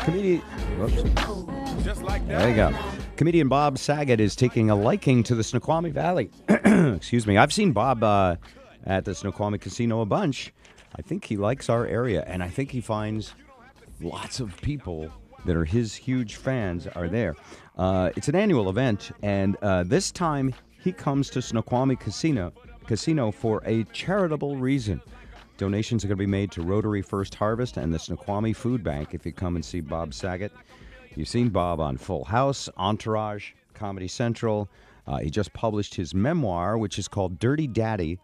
Comedian. Whoops. There you go. Comedian Bob Saget is taking a liking to the Snoqualmie Valley. Excuse me. I've seen Bob at the Snoqualmie Casino a bunch. I think he likes our area, and I think he finds lots of people that are his huge fans are there. It's an annual event, and this time he comes to Snoqualmie Casino for a charitable reason. Donations are going to be made to Rotary First Harvest and the Snoqualmie Food Bank if you come and see Bob Saget. You've seen Bob on Full House, Entourage, Comedy Central. He just published his memoir, which is called Dirty Daddy,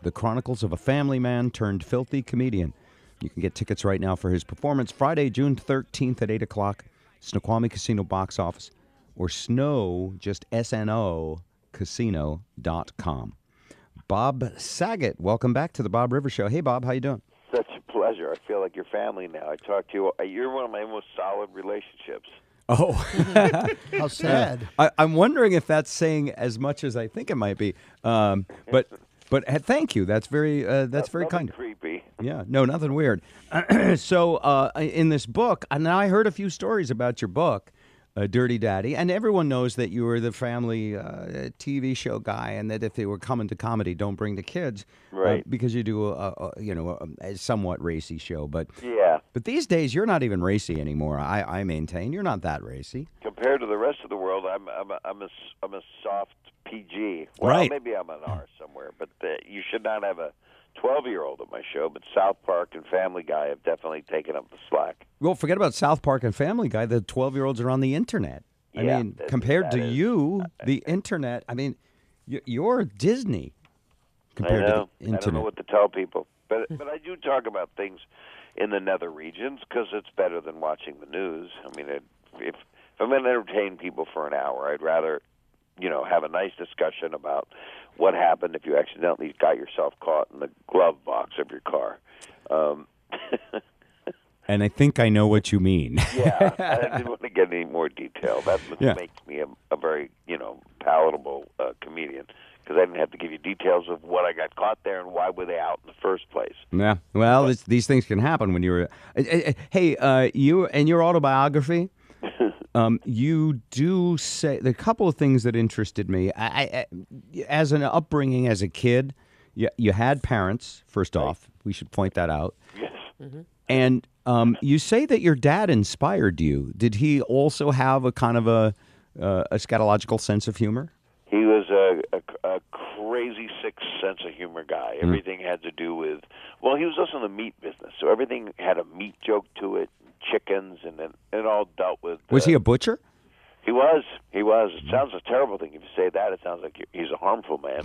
The Chronicles of a Family Man Turned Filthy Comedian. You can get tickets right now for his performance Friday, June 13th at 8 o'clock, Snoqualmie Casino box office, or just SNO, casino.com. Bob Saget, welcome back to the Bob Rivers Show. Hey, Bob, how you doing? Such a pleasure. I feel like you're family now. I talk to you. You're one of my most solid relationships. Oh. How sad. I'm wondering if that's saying as much as I think it might be. But thank you. That's very kind. Creepy. Yeah, no, nothing weird. So in this book, and now I heard a few stories about your book, Dirty Daddy, and everyone knows that you were the family TV show guy, and that if they were coming to comedy, don't bring the kids, right? Because you do a somewhat racy show. But yeah, but these days you're not even racy anymore. I maintain you're not that racy compared to the rest of the world. I'm a soft PG. Well, right? Maybe I'm an R somewhere, but you should not have a 12-year-old at my show, but South Park and Family Guy have definitely taken up the slack. Well, forget about South Park and Family Guy. The 12-year-olds are on the internet. I mean, compared to you, the internet, I mean, you're Disney compared to the internet. I don't know what to tell people. But I do talk about things in the nether regions because it's better than watching the news. I mean, if I'm going to entertain people for an hour, I'd rather have a nice discussion about what happened if you accidentally got yourself caught in the glove box of your car. And I think I know what you mean. Yeah, I didn't want to get any more detail. That's what makes me a very, palatable comedian, because I didn't have to give you details of what I got caught there and why were they out in the first place. Yeah, well, these things can happen when you're... Hey, you and your autobiography... you do say a couple of things that interested me. I as an upbringing as a kid, you had parents. First off, we should point that out. Yes. Mm-hmm. And you say that your dad inspired you. Did he also have a kind of a scatological sense of humor? He was a crazy sick sense of humor guy. Everything had to do with, he was also in the meat business, so everything had a meat joke to it. Chickens, and it all dealt with... Was he a butcher? He was. It sounds a terrible thing if you say that. It sounds like he's a harmful man.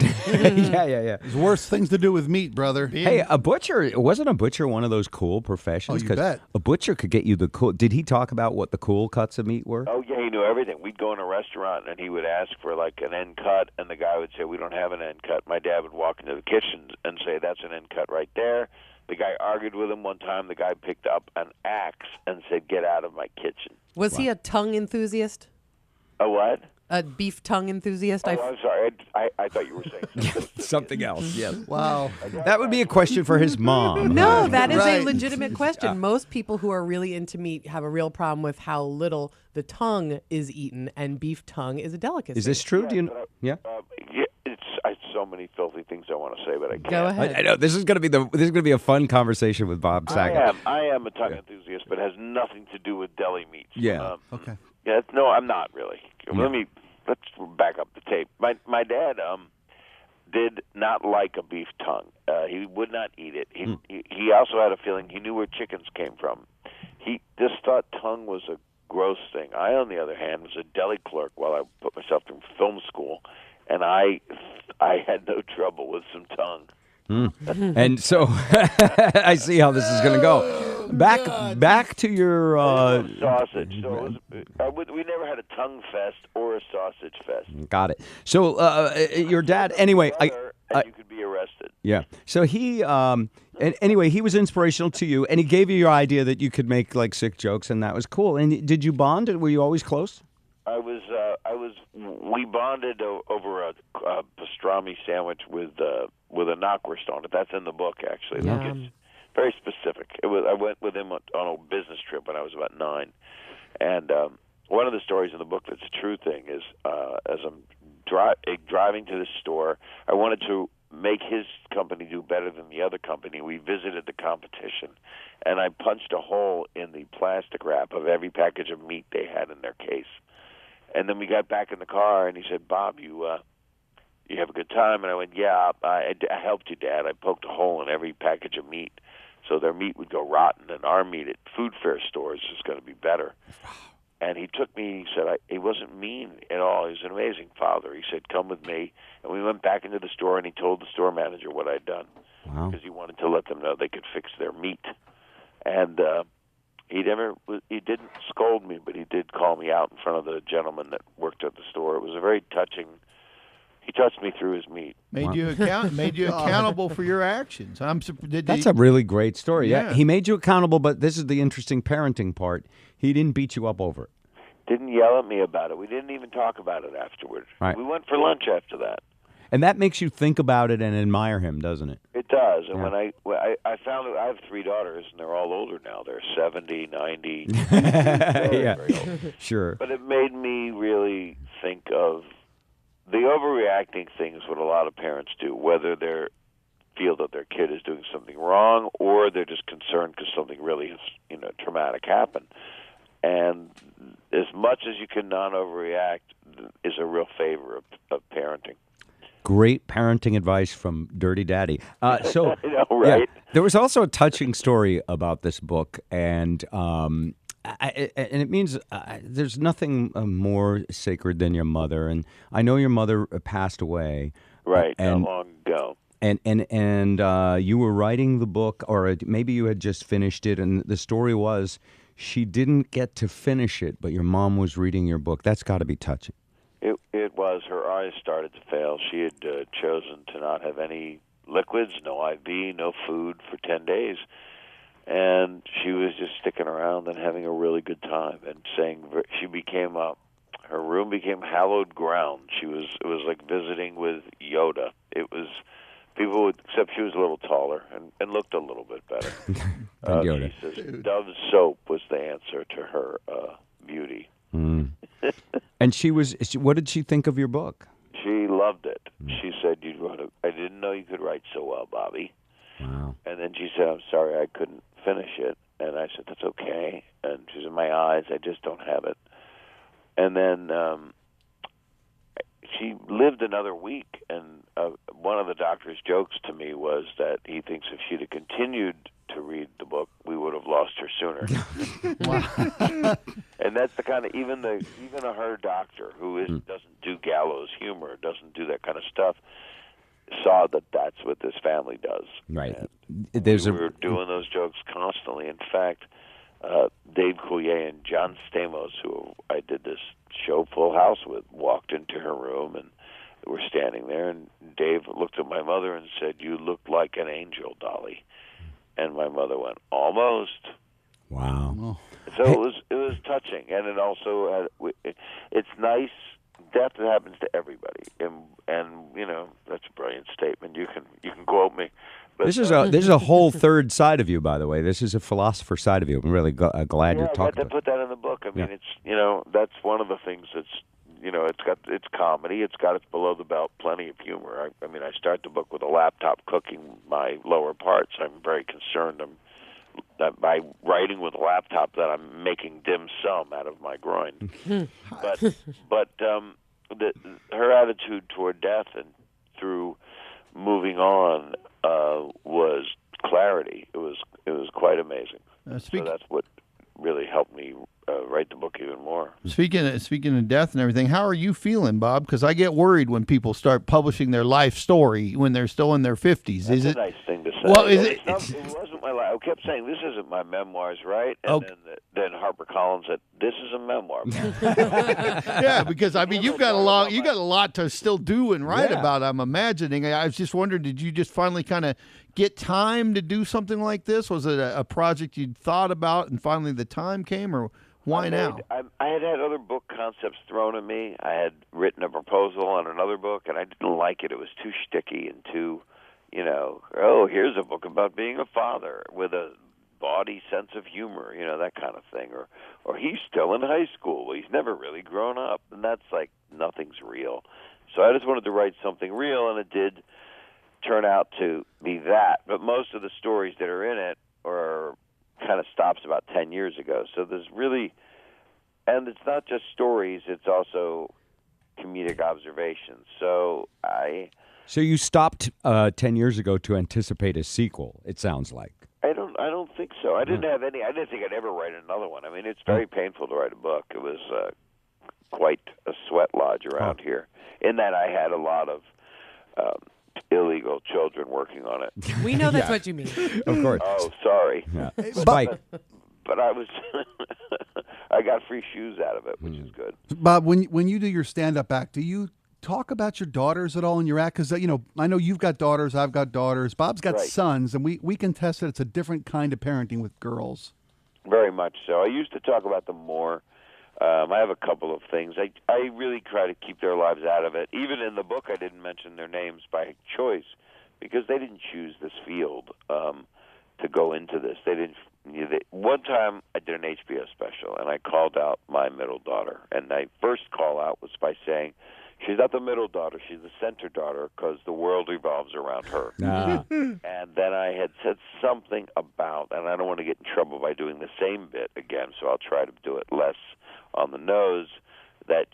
Yeah. There's worse things to do with meat, brother. Hey, wasn't a butcher one of those cool professions? Oh, you bet. A butcher could get you the cool... Did he talk about what the cool cuts of meat were? Oh, yeah, he knew everything. We'd go in a restaurant, and he would ask for, like, an end cut, and the guy would say, we don't have an end cut. My dad would walk into the kitchen and say, that's an end cut right there. The guy argued with him one time. The guy picked up an axe and said, get out of my kitchen. Was he a tongue enthusiast? A what? A beef tongue enthusiast? Oh, I'm sorry. I thought you were saying something else. Yes. Wow. That would be a question for his mom. No, that is Right. a legitimate question. Most people who are really into meat have a real problem with how little the tongue is eaten, and beef tongue is a delicacy. Is this true? Do you know? Yeah. It's so many filthy things I want to say, but I can't. Go ahead. I know this is going to be a fun conversation with Bob Saget. I am a tongue enthusiast, but it has nothing to do with deli meats. Yeah. Okay. Yeah. No, I'm not really. Yeah. Let's back up the tape. My dad did not like a beef tongue. He would not eat it. He also had a feeling he knew where chickens came from. He just thought tongue was a gross thing. I, on the other hand, was a deli clerk while I put myself through film school, and I had no trouble with some tongue. And so I see how this is going to go. Back to your sausage. So we never had a tongue fest or a sausage fest. Got it. So your dad, anyway, and you could be arrested. Yeah. So he, anyway, he was inspirational to you, and he gave you your idea that you could make like sick jokes, and that was cool. And did you bond? Were you always close? We bonded over a pastrami sandwich with a knockwurst on it. That's in the book, actually. very specific. I went with him on a business trip when I was about 9, and one of the stories in the book that's a true thing is as I'm driving to the store, I wanted to make his company do better than the other company. We visited the competition, and I punched a hole in the plastic wrap of every package of meat they had in their case. And then we got back in the car, and he said, "Bob, you have a good time?" And I went, "Yeah, I helped you, Dad. I poked a hole in every package of meat so their meat would go rotten, and our meat at food fair stores is going to be better." And he took me, he said, he wasn't mean at all. He was an amazing father. He said, "Come with me." And we went back into the store, and he told the store manager what I'd done. Wow. Because he wanted to let them know they could fix their meat. And he didn't scold me, but he did call me out in front of the gentleman that worked at the store. It was a very touching. He touched me through his meat. Made you accountable for your actions. That's a really great story. Yeah, he made you accountable, but this is the interesting parenting part. He didn't beat you up over it. Didn't yell at me about it. We didn't even talk about it afterward. Right. We went for lunch after that. And that makes you think about it and admire him, doesn't it? It does. And when I found out, I have 3 daughters, and they're all older now. They're 70, 90. Yeah, very old. Sure. But it made me really think of the overreacting things what a lot of parents do, whether they feel that their kid is doing something wrong or they're just concerned because something really traumatic happened. And as much as you can not overreact is a real favor of parenting. Great parenting advice from Dirty Daddy. So, I know, right? Yeah, there was also a touching story about this book, and it means there's nothing more sacred than your mother. And I know your mother passed away, right? And, not long ago. And you were writing the book, or maybe you had just finished it, and the story was she didn't get to finish it, but your mom was reading your book. That's got to be touching. It was. Her eyes started to fail. She had chosen to not have any liquids, no IV, no food for 10 days. And she was just sticking around and having a really good time and saying she became her room became hallowed ground. It was like visiting with Yoda. It was except she was a little taller and looked a little bit better. Yoda. She says Dove soap was the answer to her beauty. Mm. And what did she think of your book? She loved it. She said, I didn't know you could write so well, Bobby. Wow. And then she said, "I'm sorry I couldn't finish it." And I said, "That's okay." And she said, "My eyes, I just don't have it." And then she lived another week, and one of the doctor's jokes to me was that he thinks if she'd have continued to read the book, we would have lost her sooner. And that's the kind of even her doctor, who doesn't do gallows humor, doesn't do that kind of stuff, saw that that's what this family does. Right. We were doing those jokes constantly. In fact, Dave Coulier and John Stamos, who I did this show Full House with, walked into her room and were standing there, and Dave looked at my mother and said, "You look like an angel, Dolly." And my mother went, "Almost." Wow. So it was touching, and it also it's nice. Death happens to everybody, and that's a brilliant statement. You can quote me. But, this is a whole third side of you, by the way. This is a philosopher side of you. I'm really glad you're talking about it. I put that in the book. I mean, it's that's one of the things that's it's comedy. It's got its below the belt plenty of humor. I mean, I start the book with a laptop cooking my lower parts. I'm very concerned. That by writing with a laptop that I'm making dim sum out of my groin. but her attitude toward death and through moving on was clarity. It was quite amazing. So that's what really helped me write the book even more. Speaking of death and everything, how are you feeling, Bob? Because I get worried when people start publishing their life story when they're still in their 50s. That's a nice thing to say. Well, it wasn't my life. I kept saying, "This isn't my memoirs," right? And then HarperCollins said, "This is a memoir." Yeah, because I mean, you got a lot to still do and write about. I'm imagining. I was just wondering, did you just finally kind of get time to do something like this? Was it a project you'd thought about and finally the time came, or why now? I had other book concepts thrown at me. I had written a proposal on another book, and I didn't like it. It was too shticky and too oh, here's a book about being a father with a bawdy sense of humor, that kind of thing. Or he's still in high school. He's never really grown up. And that's like nothing's real. So I just wanted to write something real, and it did turn out to be that. But most of the stories that are in it are kind of stops about 10 years ago. So there's really, and it's not just stories, it's also comedic observations. So you stopped 10 years ago to anticipate a sequel, it sounds like. I don't think so. I didn't have any. I didn't think I'd ever write another one. I mean, it's very painful to write a book. It was quite a sweat lodge around here. In that, I had a lot of illegal children working on it. We know that's what you mean. Of course. Oh, sorry. Yeah. Spike. But I was, I got free shoes out of it, which is good. Bob, when you do your stand-up act, do you talk about your daughters at all in your act? Because, I know you've got daughters, I've got daughters, Bob's got sons, and we can test that it's a different kind of parenting with girls. Very much so. I used to talk about them more. I have a couple of things. I really try to keep their lives out of it. Even in the book, I didn't mention their names by choice because they didn't choose this field to go into this. They didn't. One time, I did an HBO special, and I called out my middle daughter. And my first call out was by saying, she's not the middle daughter, she's the center daughter because the world revolves around her. And then I had said something about, and I don't want to get in trouble by doing the same bit again, so I'll try to do it less on the nose, that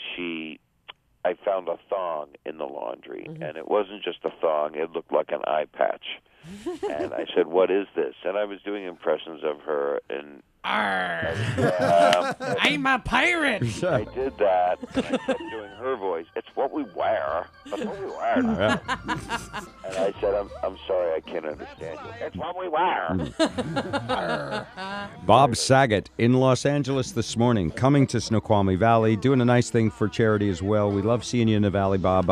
I found a thong in the laundry, and it wasn't just a thong, it looked like an eye patch. And I said, what is this? And I was doing impressions of her, and I'm a pirate. I did that, and I kept doing her voice. It's what we wear. That's what we wear. And I said, I'm sorry, I can't understand you. It's what we wear. Bob Saget in Los Angeles this morning, coming to Snoqualmie Valley, doing a nice thing for charity as well. We love seeing you in the Valley, Bob.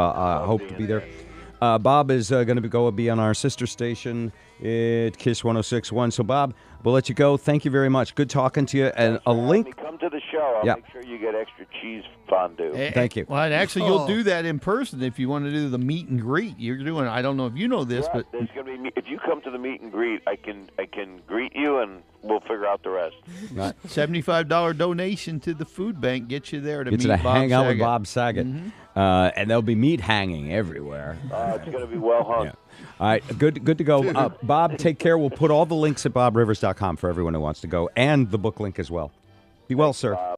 Hope to be there. Bob is going to be on our sister station at Kiss 106.1. So, Bob, we'll let you go. Thank you very much. Good talking to you. And a link. Come to the show. I'll make sure you get extra cheese fondue. Thank you. Well, and actually, you'll do that in person if you want to do the meet and greet. You're doing. I don't know if you know this, but there's going to be. If you come to the meet and greet, I can greet you, and we'll figure out the rest. Right. $75 donation to the food bank gets you there to Get meet you to Bob hang out with Saget. Bob Saget. And there'll be meat hanging everywhere. It's going to be well hung. Yeah. All right, good to go. Bob, take care. We'll put all the links at bobrivers.com for everyone who wants to go, and the book link as well. Be well, sir.